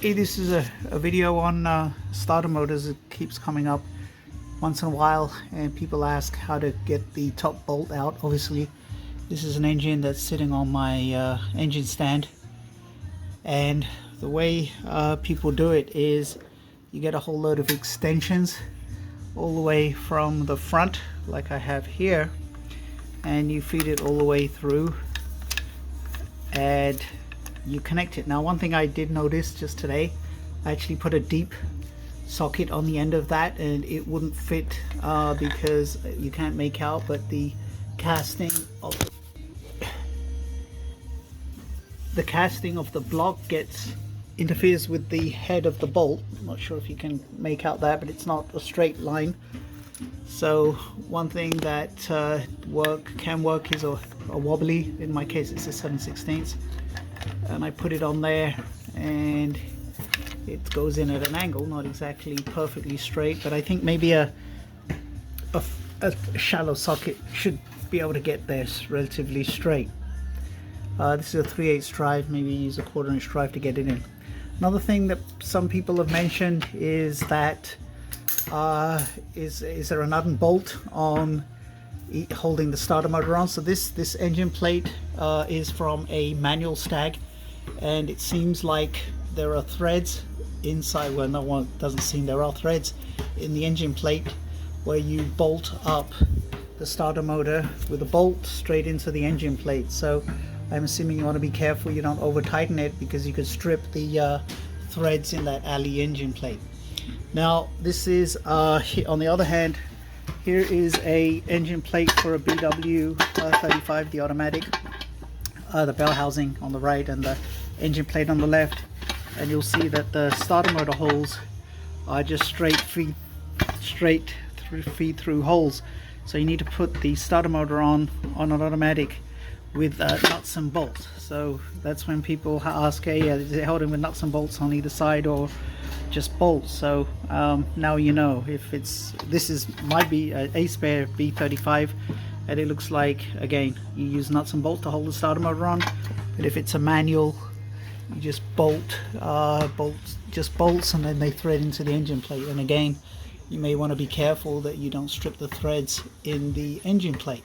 Hey, this is a video on starter motors. It keeps coming up once in a while and people ask how to get the top bolt out. Obviously this is an engine that's sitting on my engine stand, and the way people do it is you get a whole load of extensions all the way from the front like I have here, and you feed it all the way through and you connect it. Now, one thing I did notice just today, I actually put a deep socket on the end of that and it wouldn't fit because you can't make out, but the casting of the block interferes with the head of the bolt. I'm not sure if you can make out that, but it's not a straight line. So one thing that can work is a wobbly. In my case it's a 7/16, and I put it on there and it goes in at an angle, not exactly perfectly straight, but I think maybe a shallow socket should be able to get this relatively straight. This is a 3/8 drive, maybe use a 1/4 inch drive to get it in. Another thing that some people have mentioned is that is there a nut and bolt on holding the starter motor on. So this engine plate is from a manual Stag, and it seems like there are threads inside. Well, no one doesn't seem, there are threads in the engine plate where you bolt up the starter motor with a bolt straight into the engine plate. So I'm assuming you want to be careful you don't over tighten it, because you could strip the threads in that alley engine plate. Now this is on the other hand, here is a engine plate for a BW 35, the automatic, the bell housing on the right and the engine plate on the left, and you'll see that the starter motor holes are just straight feed through holes. So you need to put the starter motor on an automatic with nuts and bolts. So that's when people ask, hey, is it holding with nuts and bolts on either side or just bolts? So now you know. If this might be a spare B35, and it looks like, again, you use nuts and bolts to hold the starter motor on, but if it's a manual, you just bolts, and then they thread into the engine plate. And again, you may want to be careful that you don't strip the threads in the engine plate.